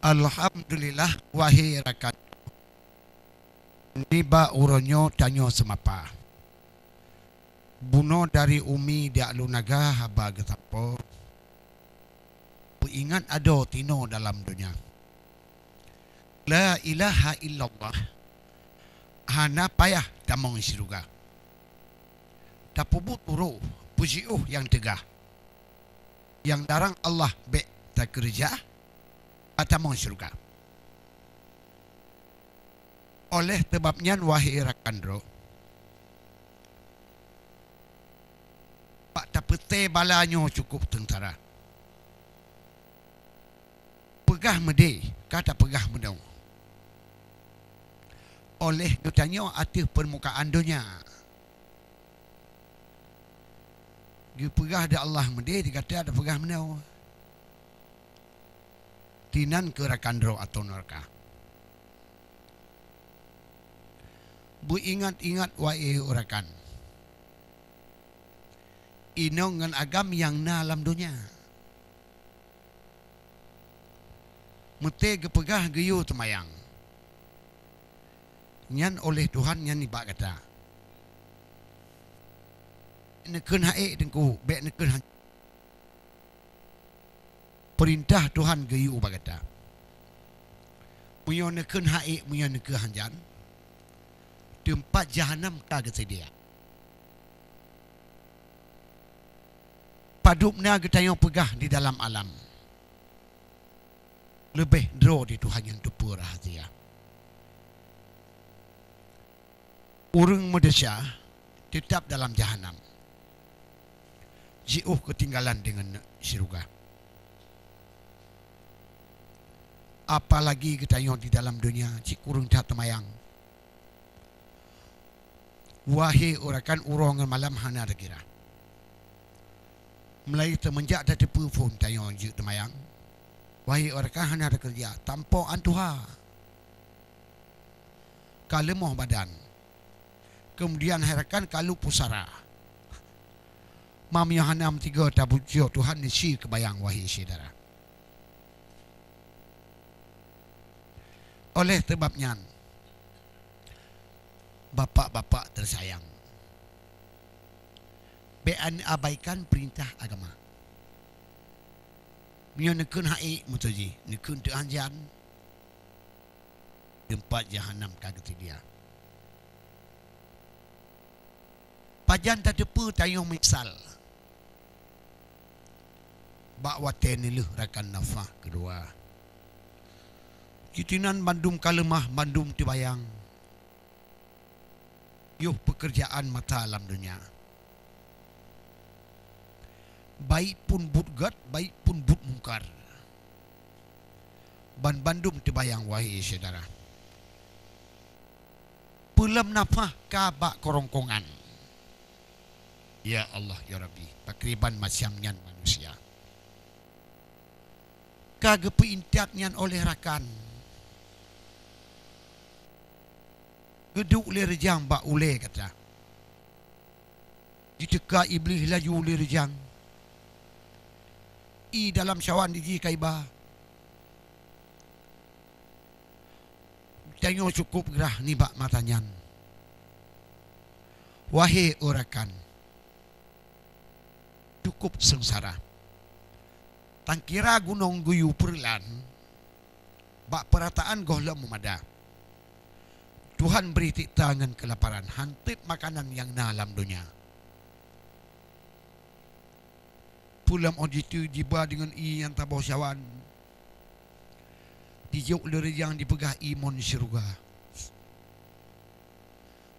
Alhamdulillah wahai rakan. Niba uronyo tanyo semapa. Buno dari umi dia lunaga haba getapo. Ingat ado tino dalam dunia. La ilaha illallah. Hana payah tamong siruga. Tapubut uro pujiuh yang tegah. Yang darang Allah be tak kerja atamong siruga. Oleh sebabnya wahai rakandro, pak tapete balanyo cukup tentara. Pegah mede, kata pegah medau. Oleh katanya atas permukaan dunia. Dia pegah ada Allah mede, dikata ada pegah medau. Tinan ke rakandro atau neraka. Bu ingat-ingat wahai urakan. Inongan agam yang na alam dunia. Mete gepegah geyu temayang. Nyan oleh Tuhan nyan ibak kata. Neken hae dengku, be neken perintah Tuhan geyu ibak kata. Muyo neken hae, muyo neken hanjan. Tempat jahanam kagak sedia. Padupna getayong pegah di dalam alam. Lebih dro di Tuhan yang tupu rahasia. Urang Malaysia tetap dalam jahanam. Jauh ketinggalan dengan syurga. Apalagi getayong di dalam dunia cik urang tak temayang. Wahai urakan urongan malam hana ada kira. Mulai temenjak dari telefon tayong juk temayang. Wahai urakan hana ada kerja. Tanpa antuha. Kalau moh badan. Kemudian herakan kalau pusara. Mam yang hanam tiga tabujio Tuhan nisi kebayang wahai saudara. Oleh sebabnya bapak-bapak tersayang, bean abaikan perintah agama. Mio nekun hae mutoji, nekun tu anjan. Tempat jahanam kagak dia. Pajan tak depu tayong misal. Bak waten niluh rakan nafah kedua. Kitinan bandum kalemah, bandum tibayang. Yuh pekerjaan mata alam dunia. Baik pun budgat, baik pun bud mungkar. Ban bandum terbayang wahai saudara. Pulam nafah kabak korongkongan. Ya Allah ya Rabbi, takriban macamnya manusia. Kagepi intiatnya oleh rakan. Geduk le rejang bak ule kata. Diteka iblis laju le rejang. I dalam syawan diji kaiba. Tengok cukup gerah ni bak matanya. Wahai urakan. Cukup sengsara. Tangkira gunung guyu perlan. Bak perataan gohlam memada. Tuhan beri tangan kelaparan, hantip makanan yang dalam dunia. Pulam auditu jiba dengan i yang tabau syawan. Dijuk lere yang dipegah imun syurga.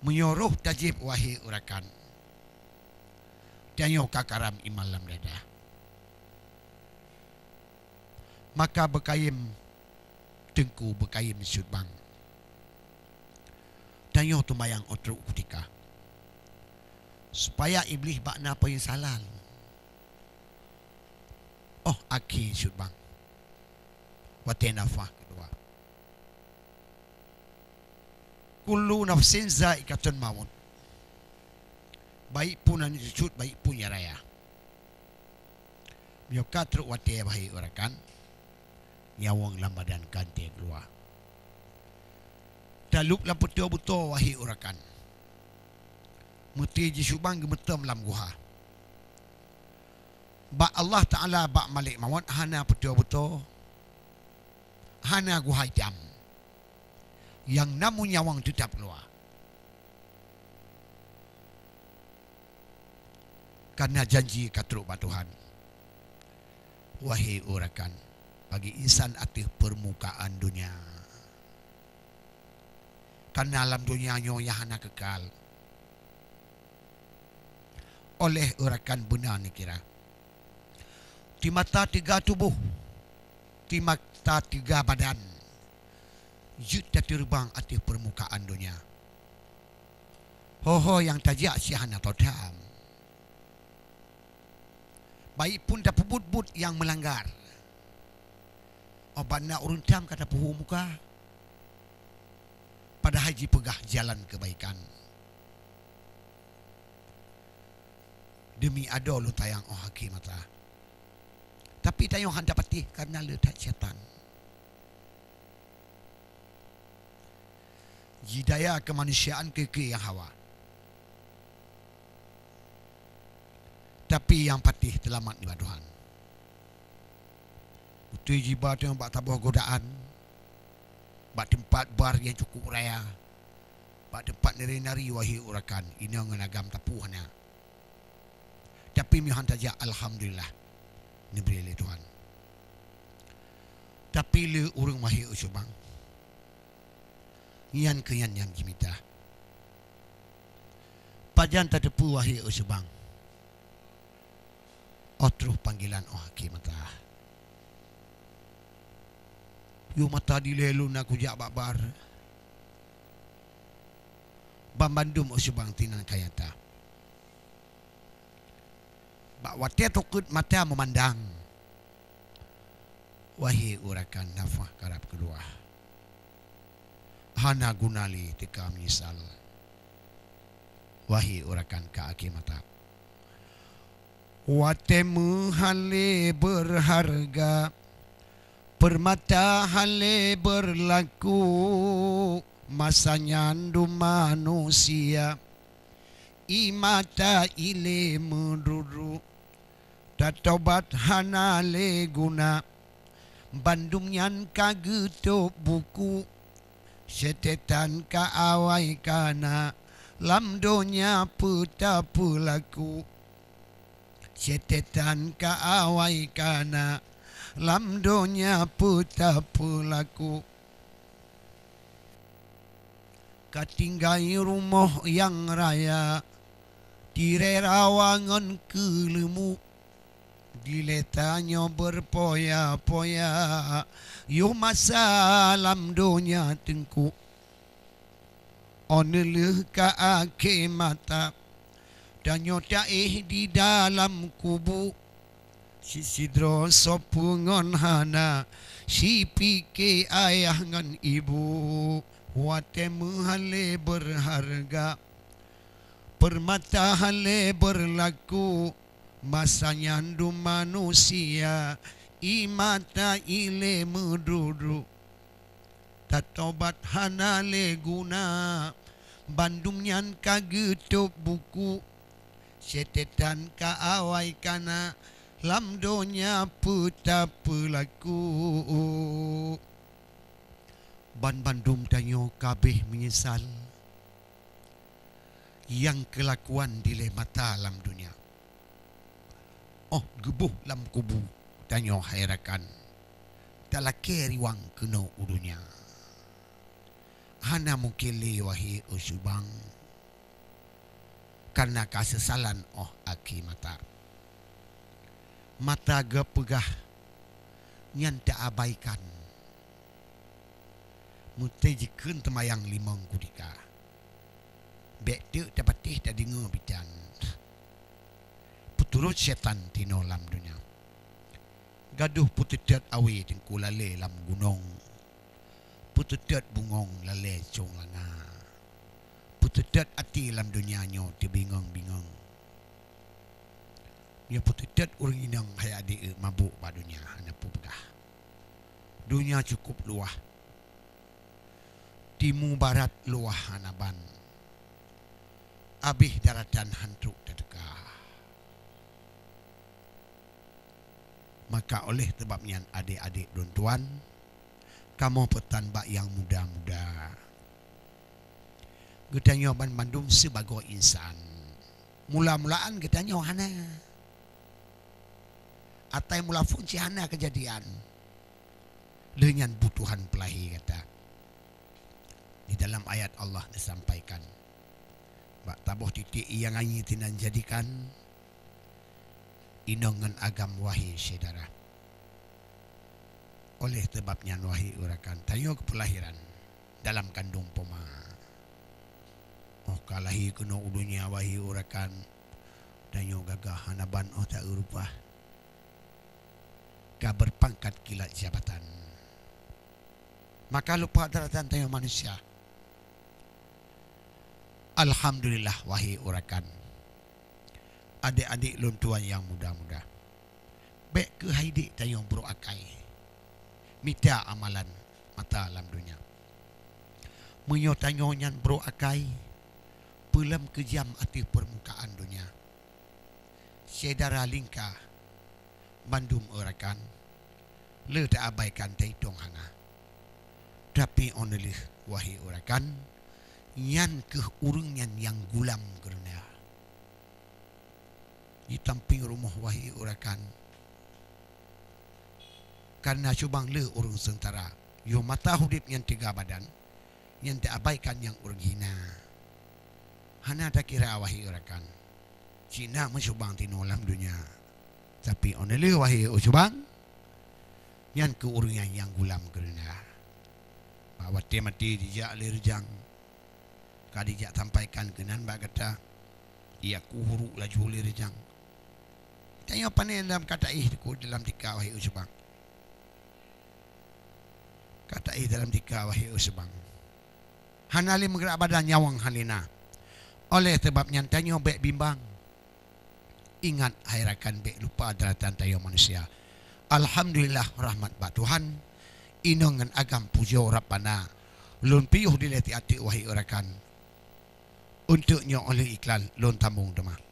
Menyuruh tajib wahai urakan. Tanyo kakaram imalam dada. Maka berkayim tengku berkayim sudbang. Tanyo tumayang otruk kutika. Supaya iblis bakna apa yang salah. Oh, aki sudbang. Watenafah kedua. Kullu nafsin za'iqatun maut. Baik pun yang disebut, baik pun yang raya. Mioka truk wate bahai urakan. nyawang lam badan kante keluar. Talup lam betul-betul wahai urakan. Muti ji subang gemetem lam guha. Ba Allah Ta'ala ba malik mawat hana betul-betul. Hana guha jam. Yang namun nyawang tetap keluar. Karena janji katruk ba Tuhan. Wahai urakan, bagi insan atas permukaan dunia. Karena alam dunia nyo yang hana kekal. Oleh urakan benar ni kira. Di mata tiga tubuh, di mata tiga badan, juta terbang atas permukaan dunia. Ho yang tajak si hana totam. Baik pun dapat but yang melanggar. Obat nak urun tam kata puhu muka. Pada haji pegah jalan kebaikan. Demi ada lu tayang hakim mata. Tapi tayang han dapati karena letak syaitan. Jidaya kemanusiaan keke yang hawa. Tapi yang patih selamat di Tuhan. Utuh jibat yang bak tabuh godaan. Bak tempat bar yang cukup raya. Bak tempat nari-nari wahai urakan. Ini ngenagam tapuhnya. Tapi mihan tajak alhamdulillah. Ini beri Tuhan. Tapi le urang wahai usubang. Ngian ke yang jimita. Pajan tak tepu wahai usubang. Otruh panggilan hakim mata. Yu mata dilelu nak kujak bakbar. Bambandum usubang tinan kayata. Bak watia tukut mata memandang. Wahai urakan nafah karab kedua. Hana gunali tika menyesal. Wahai urakan ka hakim mata. Watemu hale berharga, permata hale berlaku, masa nyandu manusia, imata ile menduru, tatobat hana le guna, bandum nyan kageto buku, setetan ka awai kana, lamdonya peta pelaku. Setetan ka awai kana lamdonya puta pelaku. Katinggai rumah yang raya direrawangan kelemu. Diletanya berpoya-poya yo masa lamdonya tengku. Oneleh ka ake mata dan nyotaih di dalam kubu. Si sidro sopungon hana, si pike ayah ngan ibu. Watemu hale berharga, permata hale berlaku, masa nyandu manusia, imata ile medudu. Tatobat hana le guna, bandum nyan kagetup buku. Setetan ka awai kana lamdonya puta pelaku. Ban bandum tanyo kabeh menyesal yang kelakuan dile mata lam dunia. Oh gebuh lam kubu tanyo hairakan talake riwang kena udunya. Hana mukele wahai usubang karena kesesalan aki mata. Mata gepegah nyan tak abaikan. Mutai jikun temayang limang kudika. Bek tu dapatih tak dengar bidan. Puturut setan tino lam dunia. Gaduh pututet awe tengku lale lam gunung. Pututet bungong lale cong langa. Pututet ati lam dunia nyo dibingung-bingung. Ya pututet orang inang hai adik mabuk ba dunia hana pegah. Dunia cukup luah. Timu barat luah hanaban. Abih daratan hantruk terdekah. Maka oleh sebabnya adik-adik dan tuan, kamu petanbak yang muda-muda. Getanyo ban Bandung sebagai insan. Mula-mulaan getanyo hana. Atai mula funci hana kejadian. Dengan butuhan pelahi kata. Di dalam ayat Allah disampaikan. Bak tabuh titik yang anyi tinan jadikan. Inongan agam wahai saudara. Oleh sebabnya wahai urakan. Tayo kepelahiran dalam kandung poma. Oh kalahi kena ulunya wahai urakan. Tayo gagah hanaban oh tak urupah. Ka berpangkat kilat jabatan. Maka lupa daratan tayo manusia. Alhamdulillah wahai urakan. Adik-adik luntuan yang muda-muda. Baik ke haidik tayo bro akai. Mita amalan mata alam dunia. Menyo tanyo nyan bro akai. Pelam kejam ati permukaan dunia. Sedara lingka. Bandung urakan. Le tak abaikan taitong hanga. Tapi onelih wahai urakan. Nyan ke urungan yang gulam kerana. Di tamping rumah wahai urakan. Karena cubang le urung sentara. Yo mata hudip yang tiga badan. Yang diabaikan yang urung hina. Hana tak kira wahai urakan. Cina mencubang tinolam dunia. Tapi onele wahai cubang. Yang ke urungan yang gulam kerana. Bahawa mati dijak lerjang. Kadijak sampaikan kenan bak kata. Ia kuhuruk laju lerjang. Tanya apa ni dalam kata dalam tika wahai usbang. Kata dalam tika wahai usbang. Hanali menggerak badan nyawang halina. Oleh sebabnya tanya baik bimbang. Ingat hairakan baik lupa daratan tayo manusia. Alhamdulillah rahmat ba Tuhan. Inongan agam pujo Rabbana. Lun piyuh dileti ati wahai urakan. Untuknya oleh iklan lun tambung demah.